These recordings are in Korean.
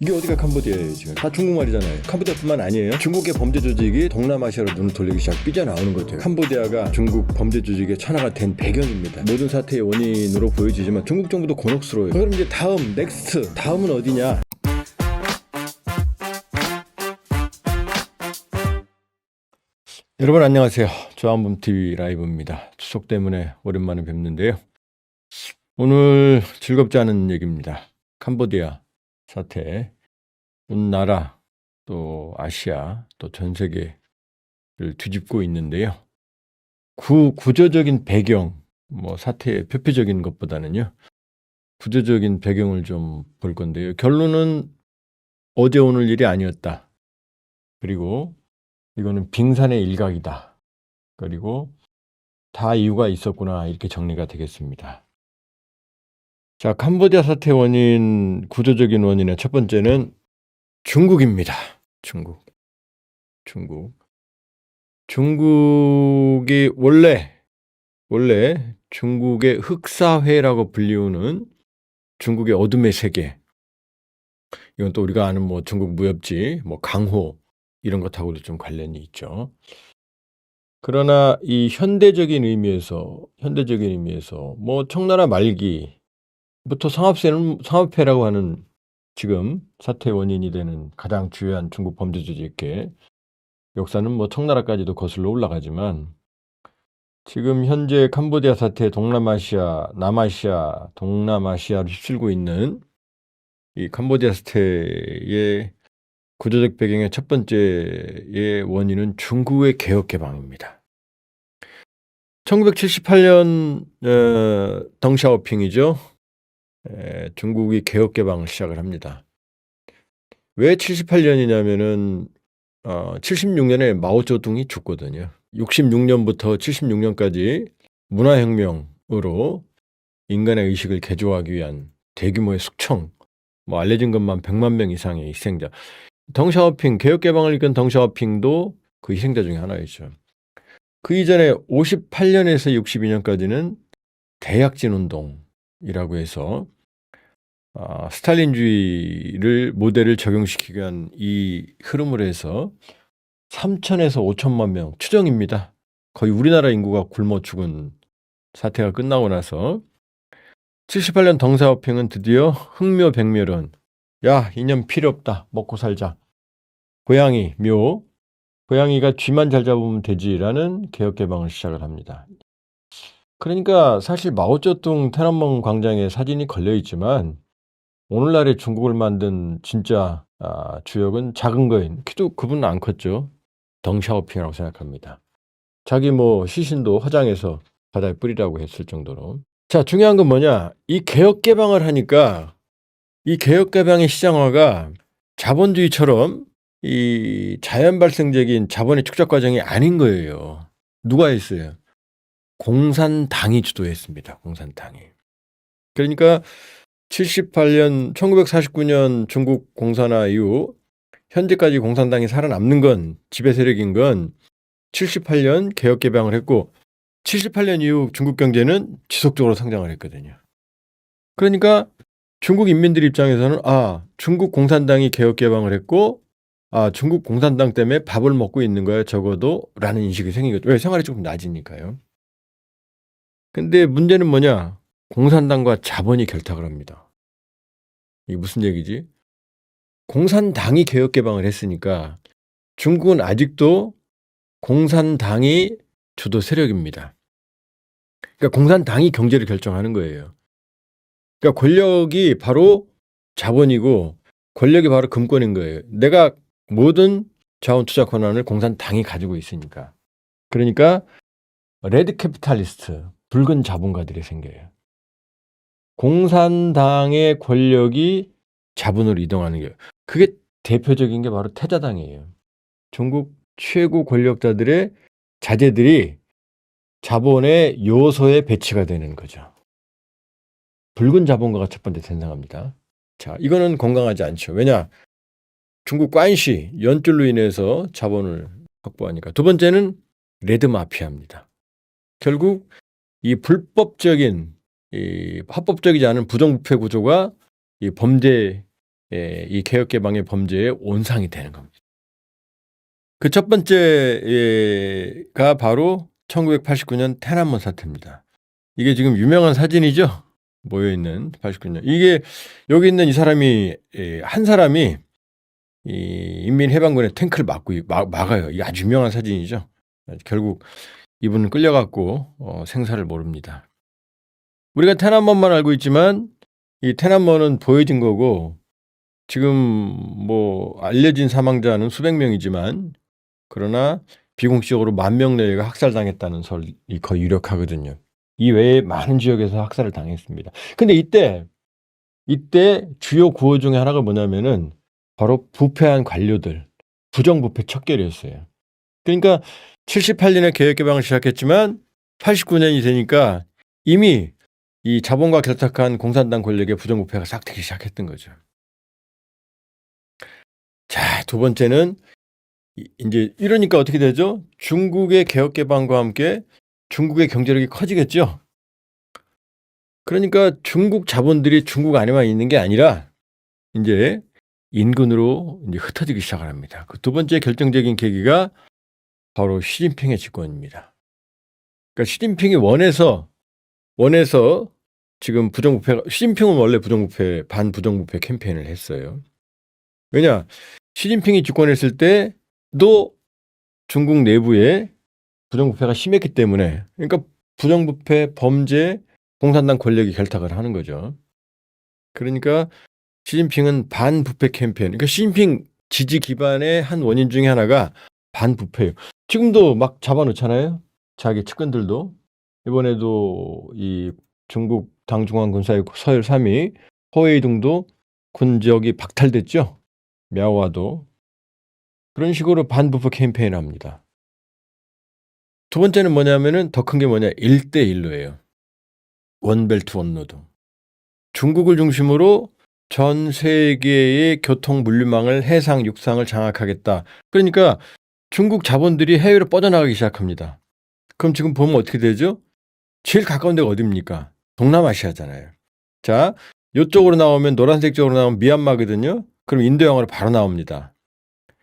이게 어디가 캄보디아예요 지금. 다 중국말이잖아요. 캄보디아뿐만 아니에요. 중국의 범죄 조직이 동남아시아로 눈을 돌리기 시작 삐져나오는 거죠. 캄보디아가 중국 범죄 조직의 천하가 된 배경입니다. 모든 사태의 원인으로 보여지지만 중국 정부도 곤혹스러워요. 그럼 이제 다음 넥스트 다음은 어디냐. 여러분 안녕하세요. 조한범TV 라이브입니다. 추석 때문에 오랜만에 뵙는데요. 오늘 즐겁지 않은 얘기입니다. 캄보디아 사태, 온 나라, 또 아시아, 또 전 세계를 뒤집고 있는데요. 구조적인 배경, 사태의 표피적인 것보다는요, 구조적인 배경을 좀 볼 건데요. 결론은 어제 오늘 일이 아니었다. 그리고 이거는 빙산의 일각이다. 그리고 다 이유가 있었구나. 이렇게 정리가 되겠습니다. 자, 캄보디아 사태 원인, 구조적인 원인의 첫 번째는 중국입니다. 중국이 원래 중국의 흑사회라고 불리우는 중국의 어둠의 세계. 이건 또 우리가 아는 중국 무협지, 강호 이런 것하고도 좀 관련이 있죠. 그러나 이 현대적인 의미에서 청나라 말기 부터 상업회라고 하는 지금 사태 원인이 되는 가장 주요한 중국 범죄 조직의 역사는 청나라까지도 거슬러 올라가지만 지금 현재 캄보디아 사태 동남아시아, 남아시아, 동남아시아를 휩쓸고 있는 이 캄보디아 사태의 구조적 배경의 첫 번째의 원인은 중국의 개혁 개방입니다. 1978년 덩샤오핑이죠. 중국이 개혁 개방을 시작을 합니다. 왜 78년이냐면은 76년에 마오쩌둥이 죽거든요. 66년부터 76년까지 문화혁명으로 인간의 의식을 개조하기 위한 대규모의 숙청, 알려진 것만 100만 명 이상의 희생자. 덩샤오핑, 개혁 개방을 이끈 덩샤오핑도 그 희생자 중에 하나였죠. 그 이전에 58년에서 62년까지는 대약진 운동이라고 해서 스탈린주의를 모델을 적용시키기 위한 이 흐름을 해서 3천에서 5천만 명 추정입니다. 거의 우리나라 인구가 굶어 죽은 사태가 끝나고 나서 78년 덩샤오핑은 드디어 흑묘 백묘론, 야 이년 필요 없다, 먹고 살자, 고양이가 쥐만 잘 잡으면 되지라는 개혁 개방을 시작을 합니다. 그러니까 사실 마오쩌둥天安문 광장에 사진이 걸려 있지만 오늘날의 중국을 만든 진짜 주역은 작은 거인, 키도 그분은 안 컸죠. 덩샤오핑이라고 생각합니다. 자기 시신도 화장해서 바다에 뿌리라고 했을 정도로. 자, 중요한 건 뭐냐, 이 개혁 개방을 하니까 이 개혁 개방의 시장화가 자본주의처럼 이 자연 발생적인 자본의 축적 과정이 아닌 거예요. 누가 했어요? 공산당이 주도했습니다. 공산당이. 그러니까 1949년 중국 공산화 이후 현재까지 공산당이 살아남는 건, 지배 세력인 건 78년 개혁 개방을 했고 78년 이후 중국 경제는 지속적으로 성장을 했거든요. 그러니까 중국 인민들 입장에서는 중국 공산당이 개혁 개방을 했고 중국 공산당 때문에 밥을 먹고 있는 거야 적어도 라는 인식이 생기거든요. 왜? 생활이 조금 낮으니까요. 근데 문제는 뭐냐, 공산당과 자본이 결탁을 합니다. 이게 무슨 얘기지? 공산당이 개혁 개방을 했으니까 중국은 아직도 공산당이 주도 세력입니다. 그러니까 공산당이 경제를 결정하는 거예요. 그러니까 권력이 바로 자본이고 권력이 바로 금권인 거예요. 내가 모든 자원 투자 권한을 공산당이 가지고 있으니까. 그러니까 레드 캐피탈리스트, 붉은 자본가들이 생겨요. 공산당의 권력이 자본으로 이동하는 게, 그게 대표적인 게 바로 태자당이에요. 중국 최고 권력자들의 자제들이 자본의 요소에 배치가 되는 거죠. 붉은 자본가가 첫 번째 탄생합니다. 자, 이거는 건강하지 않죠. 왜냐? 중국 관시, 연줄로 인해서 자본을 확보하니까. 두 번째는 레드 마피아입니다. 결국 이 불법적인, 이 합법적이지 않은 부정부패 구조가 이 범죄 이 개혁 개방의 범죄의 온상이 되는 겁니다. 그 첫 번째가 바로 1989년天安문 사태입니다. 이게 지금 유명한 사진이죠. 모여 있는 89년. 이게 여기 있는 이 사람이 한 사람이 이 인민해방군의 탱크를 막아요. 이게 아주 유명한 사진이죠. 결국 이분은 끌려갔고 생사를 모릅니다. 우리가天安門만 알고 있지만 이天安門은 보여진 거고 지금 뭐 알려진 사망자는 수백 명이지만 그러나 비공식적으로 10,000명 내외가 학살당했다는 설이 거의 유력하거든요. 이 외에 많은 지역에서 학살을 당했습니다. 근데 이때 주요 구호 중에 하나가 뭐냐면은 바로 부패한 관료들, 부정부패 척결이었어요. 그러니까 78년에 개혁 개방을 시작했지만 89년이 되니까 이미 이 자본과 결탁한 공산당 권력의 부정부패가 싹트기 시작했던 거죠. 자, 두 번째는 이제 이러니까 어떻게 되죠? 중국의 개혁 개방과 함께 중국의 경제력이 커지겠죠. 그러니까 중국 자본들이 중국 안에만 있는 게 아니라 이제 인근으로 이제 흩어지기 시작을 합니다. 그 두 번째 결정적인 계기가 바로 시진핑의 집권입니다. 그러니까 시진핑이 원해서 지금 시진핑은 원래 반부정부패 캠페인을 했어요. 왜냐? 시진핑이 집권했을 때도 중국 내부에 부정부패가 심했기 때문에 그러니까 부정부패, 범죄, 공산당 권력이 결탁을 하는 거죠. 그러니까 시진핑은 반부패 캠페인, 그러니까 시진핑 지지 기반의 한 원인 중에 하나가 반부패예요. 지금도 막 잡아놓잖아요. 자기 측근들도. 이번에도 이 중국 당중앙군사의 서열 3위 허웨이둥도 군적이 박탈됐죠. мя오와도. 그런 식으로 반부패 캠페인을 합니다. 두 번째는 뭐냐면은 더 큰 게 뭐냐? 1대1로예요. 원벨트 원로드. 중국을 중심으로 전 세계의 교통 물류망을 해상 육상을 장악하겠다. 그러니까 중국 자본들이 해외로 뻗어나가기 시작합니다. 그럼 지금 보면 어떻게 되죠? 제일 가까운 데가 어디입니까? 동남아시아잖아요. 자, 이쪽으로 나오면 노란색 쪽으로 나오면 미얀마거든요. 그럼 인도양으로 바로 나옵니다.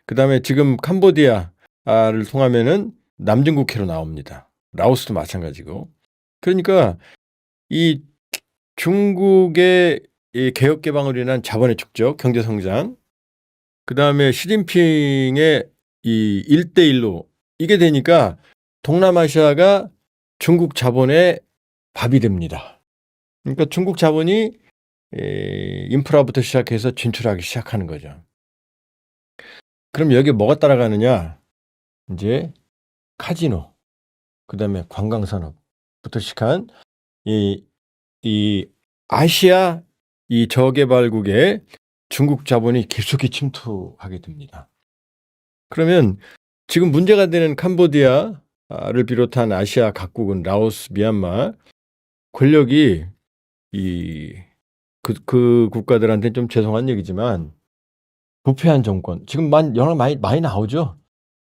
그다음에 지금 캄보디아를 통하면은 남중국해로 나옵니다. 라오스도 마찬가지고. 그러니까 이 중국의 이 개혁 개방으로 인한 자본의 축적, 경제 성장, 그다음에 시진핑의 이 1대1로 이게 되니까 동남아시아가 중국 자본의 밥이 됩니다. 그러니까 중국 자본이 인프라부터 시작해서 진출하기 시작하는 거죠. 그럼 여기에 뭐가 따라가느냐? 이제 카지노, 그다음에 관광산업부터 시작한 이 아시아 이 저개발국에 중국 자본이 깊숙이 침투하게 됩니다. 그러면 지금 문제가 되는 캄보디아를 비롯한 아시아 각국은 라오스, 미얀마 권력이 그 국가들한테 좀 죄송한 얘기지만 부패한 정권 지금 영화 많이 나오죠.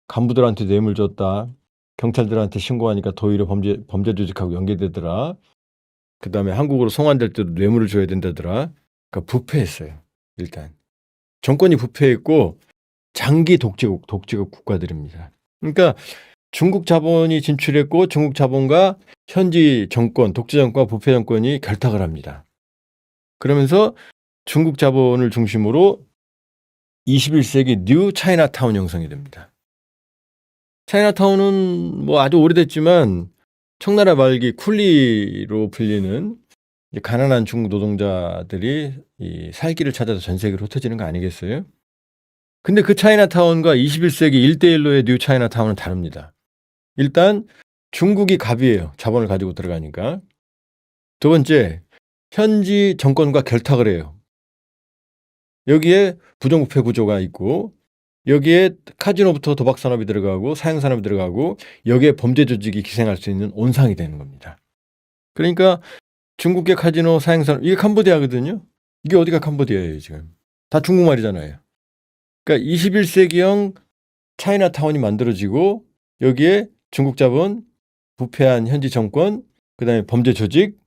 간부들한테 뇌물 줬다. 경찰들한테 신고하니까 도의로 범죄 조직하고 연계되더라. 그다음에 한국으로 송환될 때도 뇌물을 줘야 된다더라. 그러니까 부패했어요. 일단 정권이 부패했고 장기 독재국 국가들입니다. 그러니까 중국 자본이 진출했고 중국 자본과 현지 정권, 독재 정권과 부패 정권이 결탁을 합니다. 그러면서 중국 자본을 중심으로 21세기 뉴 차이나타운 형성이 됩니다. 차이나타운은 뭐 아주 오래됐지만 청나라 말기 쿨리로 불리는 가난한 중국 노동자들이 이 살기를 찾아서 전 세계로 흩어지는 거 아니겠어요? 근데 그 차이나타운과 21세기 1대1로의 뉴 차이나타운은 다릅니다. 일단 중국이 갑이에요. 자본을 가지고 들어가니까. 두 번째, 현지 정권과 결탁을 해요. 여기에 부정부패 구조가 있고 여기에 카지노부터 도박산업이 들어가고 사형산업이 들어가고 여기에 범죄 조직이 기생할 수 있는 온상이 되는 겁니다. 그러니까 중국의 카지노, 사형산업, 이게 캄보디아거든요. 이게 어디가 캄보디아예요 지금. 다 중국말이잖아요. 그러니까 21세기형 차이나타운이 만들어지고 여기에 중국 자본, 부패한 현지 정권, 그다음에 범죄 조직,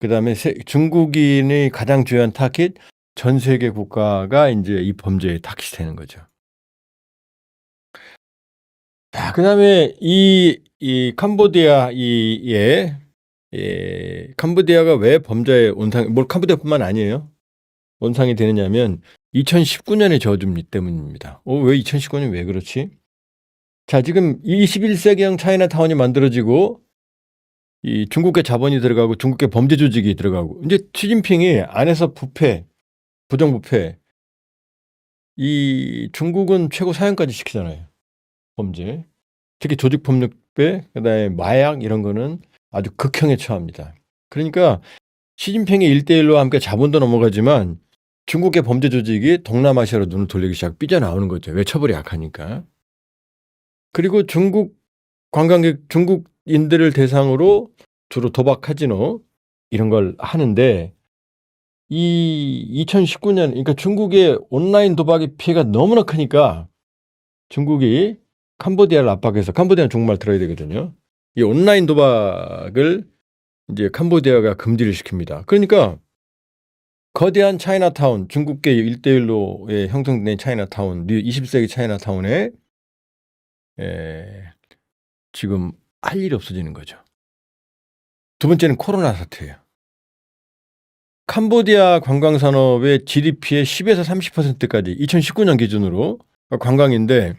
그다음에 중국인의 가장 중요한 타깃 전 세계 국가가 이제 이 범죄에 타깃이 되는 거죠. 자, 그다음에 이 캄보디아 캄보디아가 왜 범죄의 온상, 캄보디아뿐만 아니에요. 온상이 되느냐면 2019년의 저주 때문입니다. 왜 2019년 왜 그렇지? 자, 지금 21세기형 차이나타운이 만들어지고 이 중국계 자본이 들어가고 중국계 범죄 조직이 들어가고 이제 시진핑이 안에서 부정부패 이 중국은 최고 사형까지 시키잖아요. 범죄. 특히 조직폭력배, 그다음에 마약 이런 거는 아주 극형에 처합니다. 그러니까 시진핑의 1대1로 함께 자본도 넘어가지만 중국의 범죄 조직이 동남아시아로 눈을 돌리기 시작 삐져나오는 거죠. 왜? 처벌이 약하니까. 그리고 중국 관광객, 중국인들을 대상으로 주로 도박 카지노 이런 걸 하는데 이 2019년 그러니까 중국의 온라인 도박의 피해가 너무나 크니까 중국이 캄보디아를 압박해서 캄보디아는 중국말 들어야 되거든요. 이 온라인 도박을 이제 캄보디아가 금지를 시킵니다. 그러니까 거대한 차이나타운, 중국계 1대1로 형성된 차이나타운, 20세기 차이나타운에 지금 할 일이 없어지는 거죠. 두 번째는 코로나 사태예요. 캄보디아 관광산업의 GDP의 10에서 30%까지 2019년 기준으로 관광인데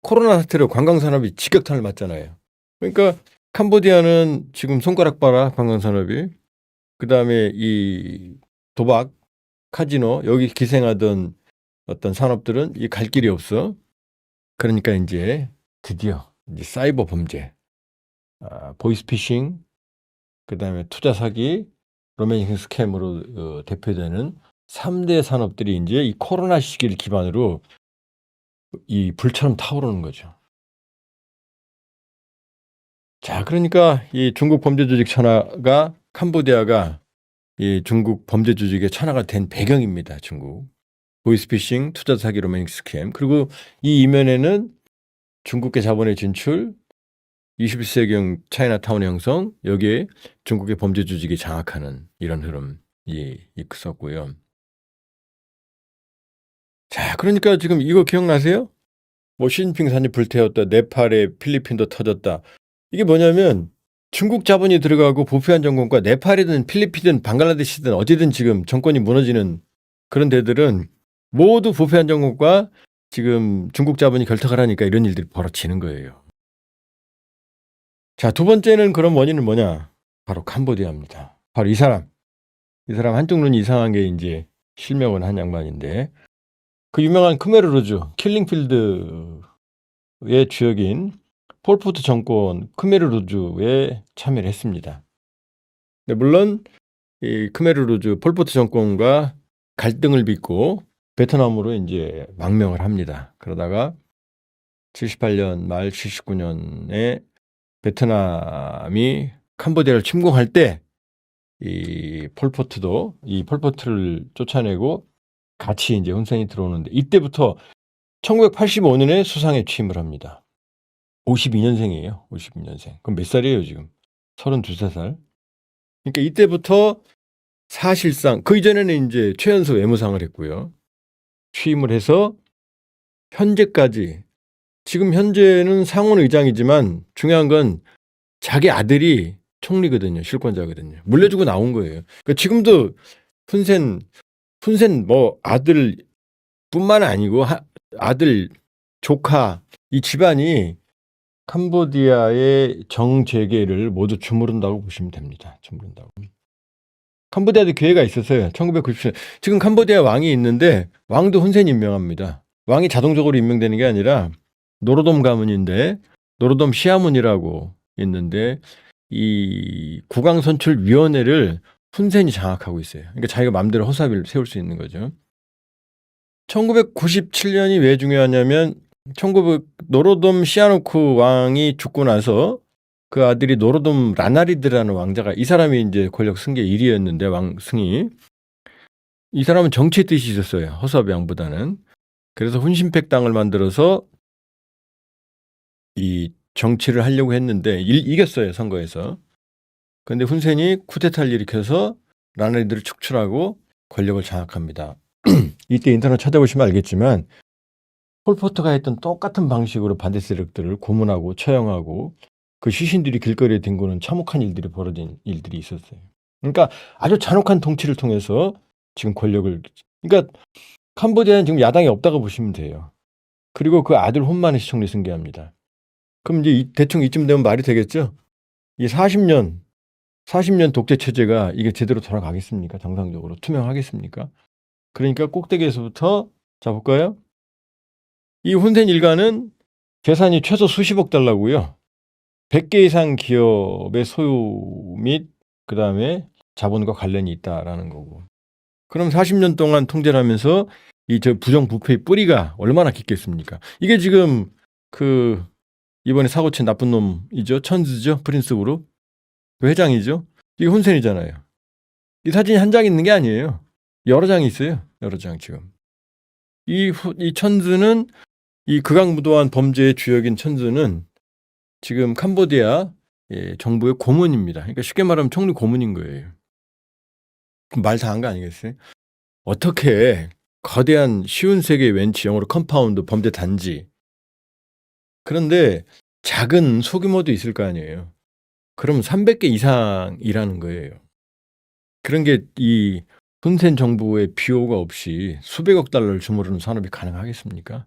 코로나 사태로 관광산업이 직격탄을 맞잖아요. 그러니까 캄보디아는 지금 손가락 봐라 관광산업이. 그다음에 이 도박, 카지노 여기 기생하던 어떤 산업들은 이 갈 길이 없어. 그러니까 이제 드디어 이제 사이버 범죄, 보이스피싱, 그다음에 투자 사기, 로맨싱 스캠으로 대표되는 3대 산업들이 이제 이 코로나 시기를 기반으로 이 불처럼 타오르는 거죠. 자, 그러니까 이 중국 범죄 조직 천하가 캄보디아가 이 중국 범죄 조직의 천하가 된 배경입니다. 중국. 보이스피싱, 투자 사기, 로맨싱 스캠. 그리고 이 이면에는 중국계 자본의 진출, 21세기형 차이나타운 형성, 여기에 중국의 범죄 조직이 장악하는 이런 흐름이 있었고요. 자, 그러니까 지금 이거 기억나세요? 뭐 시진핑 산이 불태웠다, 네팔에 필리핀도 터졌다. 이게 뭐냐면 중국 자본이 들어가고 부패한 정권과 네팔이든 필리핀이든 방글라데시든 어디든 지금 정권이 무너지는 그런 데들은 모두 부패한 정권과 지금 중국 자본이 결탁을 하니까 이런 일들이 벌어지는 거예요. 자, 두 번째는 그런 원인은 뭐냐? 바로 캄보디아입니다. 바로 이 사람 한쪽 눈이 이상한 게 이제 실명을 한 양반인데 그 유명한 크메르루즈 킬링필드의 주역인 폴포트 정권 크메르루즈에 참여를 했습니다. 물론 이 크메르루즈 폴포트 정권과 갈등을 빚고 베트남으로 이제 망명을 합니다. 그러다가 78년 말 79년에 베트남이 캄보디아를 침공할 때 이 폴포트를 쫓아내고 같이 이제 훈센이 들어오는데 이때부터 1985년에 수상에 취임을 합니다. 52년생이에요. 52년생. 그럼 몇 살이에요, 지금? 32살. 그러니까 이때부터 사실상 그 이전에는 이제 최연소 외무상을 했고요. 취임을 해서 현재까지 지금 현재는 상원 의장이지만 중요한 건 자기 아들이 총리거든요. 실권자거든요. 물려주고 나온 거예요. 그러니까 지금도 훈센 뭐 아들뿐만 아니고 아들, 조카 이 집안이 캄보디아의 정재계를 모두 주무른다고 보시면 됩니다. 주무른다고. 캄보디아도 기회가 있었어요. 1990년. 지금 캄보디아 왕이 있는데 왕도 훈센이 임명합니다. 왕이 자동적으로 임명되는 게 아니라 노로돔 가문인데 노로돔 시아문이라고 있는데 이 국왕선출위원회를 훈센이 장악하고 있어요. 그러니까 자기가 마음대로 허사비를 세울 수 있는 거죠. 1997년이 왜 중요하냐면 노로돔 시아누크 왕이 죽고 나서 그 아들이 노로돔 라나리드라는 왕자가 이 사람이 이제 권력 승계 1위였는데 왕승이 이 사람은 정치의 뜻이 있었어요. 허사비 왕보다는. 그래서 훈신팩당을 만들어서 이 정치를 하려고 했는데 이겼어요. 선거에서. 그런데 훈센이 쿠데타를 일으켜서 라나리드를 축출하고 권력을 장악합니다. 이때 인터넷 찾아보시면 알겠지만 폴포트가 했던 똑같은 방식으로 반대 세력들을 고문하고 처형하고 그 시신들이 길거리에 뒹구는 참혹한 일들이 벌어진 일들이 있었어요. 그러니까 아주 잔혹한 통치를 통해서 지금 권력을 그러니까 캄보디아는 지금 야당이 없다고 보시면 돼요. 그리고 그 아들 혼만의 총리 승계합니다. 그럼 이제 대충 이쯤 되면 말이 되겠죠? 이 40년 독재 체제가 이게 제대로 돌아가겠습니까? 정상적으로 투명하겠습니까? 그러니까 꼭대기에서부터 자 볼까요? 이 혼센 일가는 재산이 최소 수십억 달러고요. 100개 이상 기업의 소유 및 그다음에 자본과 관련이 있다라는 거고. 그럼 40년 동안 통제를 하면서 이 저 부정부패의 뿌리가 얼마나 깊겠습니까? 이게 지금 그 이번에 사고 친 나쁜 놈이죠. 천즈죠. 프린스 그룹. 그 회장이죠. 이게 혼센이잖아요. 이 사진이 한 장 있는 게 아니에요. 여러 장이 있어요. 여러 장 지금. 이 천즈는 이 극악무도한 범죄의 주역인 천즈는 지금 캄보디아 정부의 고문입니다. 그러니까 쉽게 말하면 총리 고문인 거예요. 말 다 한 거 아니겠어요? 어떻게 거대한 쉬운 세계 웬치 영어로 컴파운드 범죄 단지 그런데 작은 소규모도 있을 거 아니에요. 그럼 300개 이상이라는 거예요. 그런 게 이 혼센 정부의 비호가 없이 수백억 달러를 주무르는 산업이 가능하겠습니까?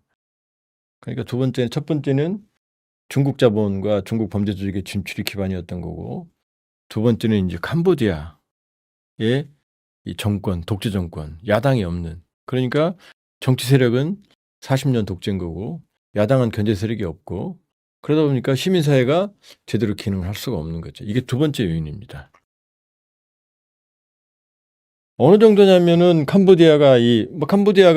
그러니까 첫 번째는 중국 자본과 중국 범죄 조직의 진출이 기반이었던 거고 두 번째는 이제 캄보디아의 이 정권, 독재 정권, 야당이 없는 그러니까 정치 세력은 40년 독재인 거고 야당은 견제 세력이 없고 그러다 보니까 시민사회가 제대로 기능을 할 수가 없는 거죠. 이게 두 번째 요인입니다. 어느 정도냐면은 캄보디아가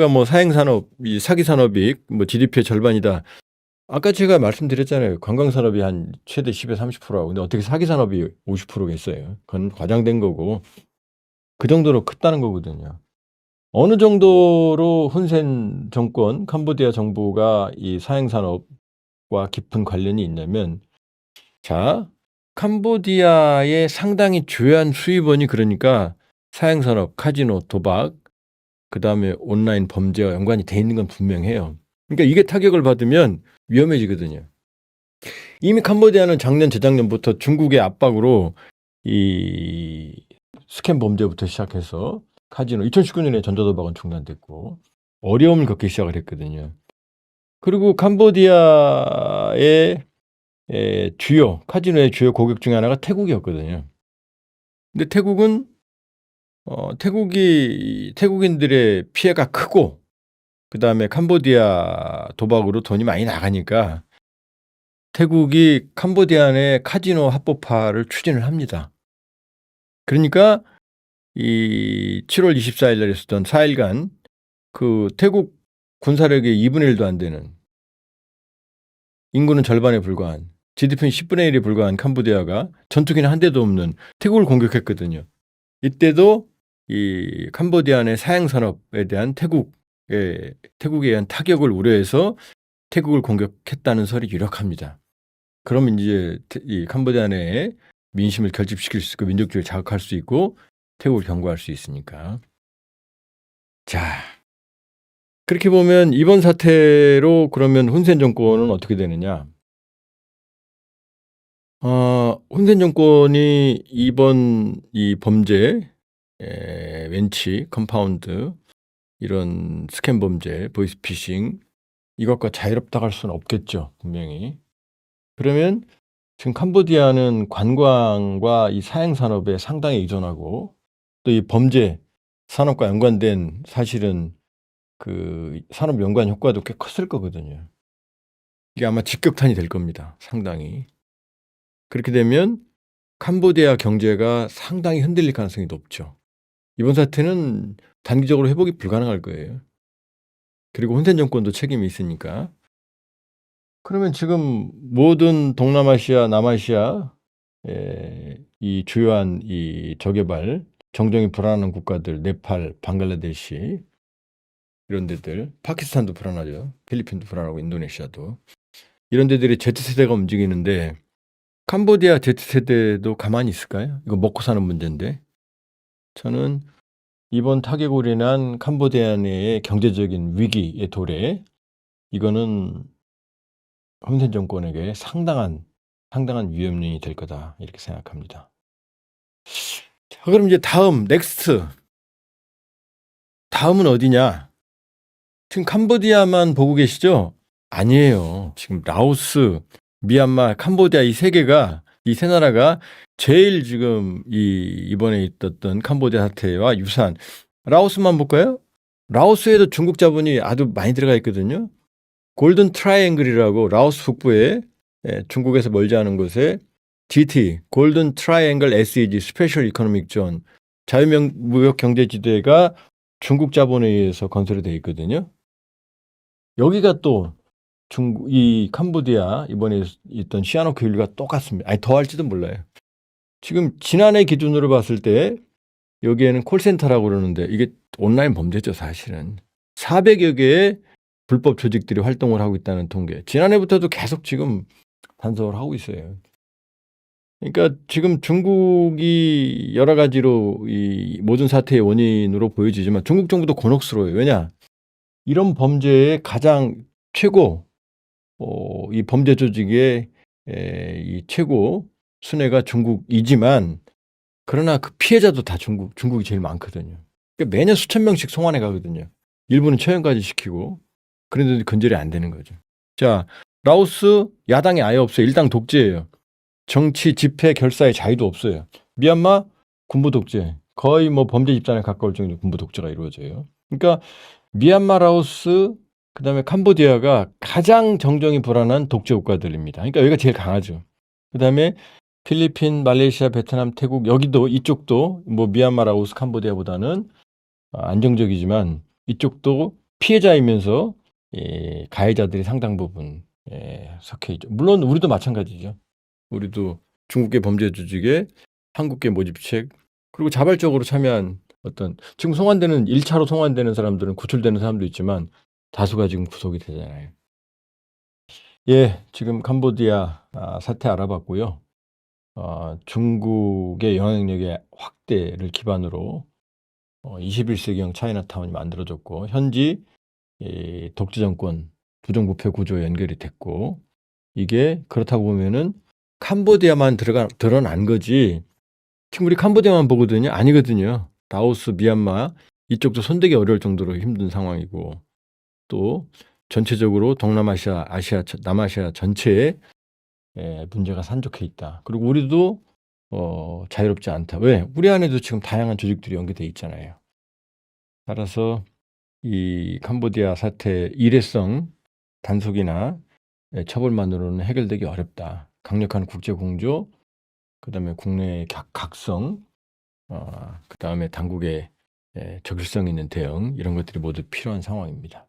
뭐 사행산업, 이 사기산업이 뭐 GDP의 절반이다. 아까 제가 말씀드렸잖아요. 관광산업이 한 최대 10에서 30%라고. 근데 어떻게 사기산업이 50%겠어요? 그건 과장된 거고. 그 정도로 컸다는 거거든요. 어느 정도로 훈센 정권, 캄보디아 정부가 이 사행산업과 깊은 관련이 있냐면 자, 캄보디아의 상당히 주요한 수입원이 그러니까 사행산업, 카지노, 도박, 그다음에 온라인 범죄와 연관이 돼 있는 건 분명해요. 그러니까 이게 타격을 받으면 위험해지거든요. 이미 캄보디아는 작년, 재작년부터 중국의 압박으로 이 스캠 범죄부터 시작해서 카지노, 2019년에 전자도박은 중단됐고 어려움을 겪기 시작을 했거든요. 그리고 캄보디아의 카지노의 주요 고객 중에 하나가 태국이었거든요. 근데 태국인들의 피해가 크고 그다음에 캄보디아 도박으로 돈이 많이 나가니까 태국이 캄보디아 내 카지노 합법화를 추진을 합니다. 그러니까 이 7월 24일 날 있었던 4일간 그 태국 군사력의 2분의 1도 안 되는 인구는 절반에 불과한 GDP는 10분의 1에 불과한 캄보디아가 전투기는 한 대도 없는 태국을 공격했거든요. 이때도 이 캄보디아 내 사행산업에 대한 태국에 의한 타격을 우려해서 태국을 공격했다는 설이 유력합니다. 그러면 이제 이 캄보디아 내에 민심을 결집시킬 수 있고 민족주의를 자극할 수 있고 태국을 경고할 수 있으니까. 자, 그렇게 보면 이번 사태로 그러면 훈센 정권은 어떻게 되느냐? 훈센 정권이 이번 이 범죄, 웬치, 컴파운드 이런 스캠 범죄, 보이스피싱 이것과 자유롭다고 할 수는 없겠죠, 분명히. 그러면 지금 캄보디아는 관광과 이 사행산업에 상당히 의존하고 또 이 범죄 산업과 연관된 사실은 그 산업 연관 효과도 꽤 컸을 거거든요. 이게 아마 직격탄이 될 겁니다, 상당히. 그렇게 되면 캄보디아 경제가 상당히 흔들릴 가능성이 높죠. 이번 사태는 단기적으로 회복이 불가능할 거예요. 그리고 혼센 정권도 책임이 있으니까. 그러면 지금 모든 동남아시아, 남아시아 이 주요한 이 저개발 정정이 불안한 국가들 네팔, 방글라데시 이런 데들 파키스탄도 불안하죠. 필리핀도 불안하고 인도네시아도 이런 데들이 Z세대가 움직이는데 캄보디아 Z세대도 가만히 있을까요? 이거 먹고 사는 문제인데 저는 이번 타격으로 인한 캄보디아 내의 경제적인 위기의 도래, 이거는 훈센 정권에게 상당한 위협론이 될 거다 이렇게 생각합니다. 자, 그럼 이제 다음 넥스트. 다음은 어디냐? 지금 캄보디아만 보고 계시죠? 아니에요. 지금 라오스, 미얀마, 캄보디아 이 세 나라가 제일 지금 이번에 있었던 캄보디아 사태와 유사한. 라오스만 볼까요? 라오스에도 중국 자본이 아주 많이 들어가 있거든요. 골든 트라이앵글이라고 라오스 북부에 중국에서 멀지 않은 곳에 GT, 골든 트라이앵글 SEG, 스페셜 이코노믹 존, 자유무역 경제지대가 중국 자본에 의해서 건설이 되어 있거든요. 여기가 또 이 캄보디아 이번에 있던 시아노크 율과 똑같습니다. 아니 더 할지도 몰라요. 지금 지난해 기준으로 봤을 때 여기에는 콜센터라고 그러는데 이게 온라인 범죄죠 사실은. 400여 개의 불법 조직들이 활동을 하고 있다는 통계. 지난해부터도 계속 지금 단속을 하고 있어요. 그러니까 지금 중국이 여러 가지로 이 모든 사태의 원인으로 보여지지만 중국 정부도 곤혹스러워요. 왜냐? 이런 범죄의 가장 최고 이 범죄 조직의 이 최고 순회가 중국이지만 그러나 그 피해자도 다 중국이 제일 많거든요. 그러니까 매년 수천 명씩 송환해 가거든요. 일부는 처형까지 시키고 그런데도 근절이 안 되는 거죠. 자, 라오스 야당이 아예 없어요. 일당 독재예요. 정치, 집회, 결사의 자유도 없어요. 미얀마 군부 독재. 거의 뭐 범죄 집단에 가까울 정도로 군부 독재가 이루어져요. 그러니까 미얀마, 라오스, 그다음에 캄보디아가 가장 정정이 불안한 독재 국가들입니다. 그러니까 여기가 제일 강하죠. 그다음에 필리핀, 말레이시아, 베트남, 태국 여기도 이쪽도 뭐 미얀마, 라오스, 캄보디아보다는 안정적이지만 이쪽도 피해자이면서 가해자들이 상당 부분 섞여 있죠. 물론 우리도 마찬가지죠. 우리도 중국계 범죄 조직에 한국계 모집책 그리고 자발적으로 참여한 어떤 지금 송환되는 1차로 송환되는 사람들은 구출되는 사람도 있지만 다수가 지금 구속이 되잖아요. 예, 지금 캄보디아 사태 알아봤고요. 중국의 영향력의 확대를 기반으로 21세기형 차이나타운이 만들어졌고 현지 독재 정권 부정부패 구조에 연결이 됐고 이게 그렇다고 보면은 캄보디아만 드러난 거지. 지금 우리 캄보디아만 보거든요. 아니거든요. 라오스, 미얀마 이쪽도 손대기 어려울 정도로 힘든 상황이고 또 전체적으로 동남아시아, 아시아, 남아시아 전체에 문제가 산적해 있다. 그리고 우리도 자유롭지 않다. 왜? 우리 안에도 지금 다양한 조직들이 연계돼 있잖아요. 따라서 이 캄보디아 사태 일회성 단속이나 처벌만으로는 해결되기 어렵다. 강력한 국제 공조, 그다음에 국내 각성, 그다음에 당국의 적극성 있는 대응 이런 것들이 모두 필요한 상황입니다.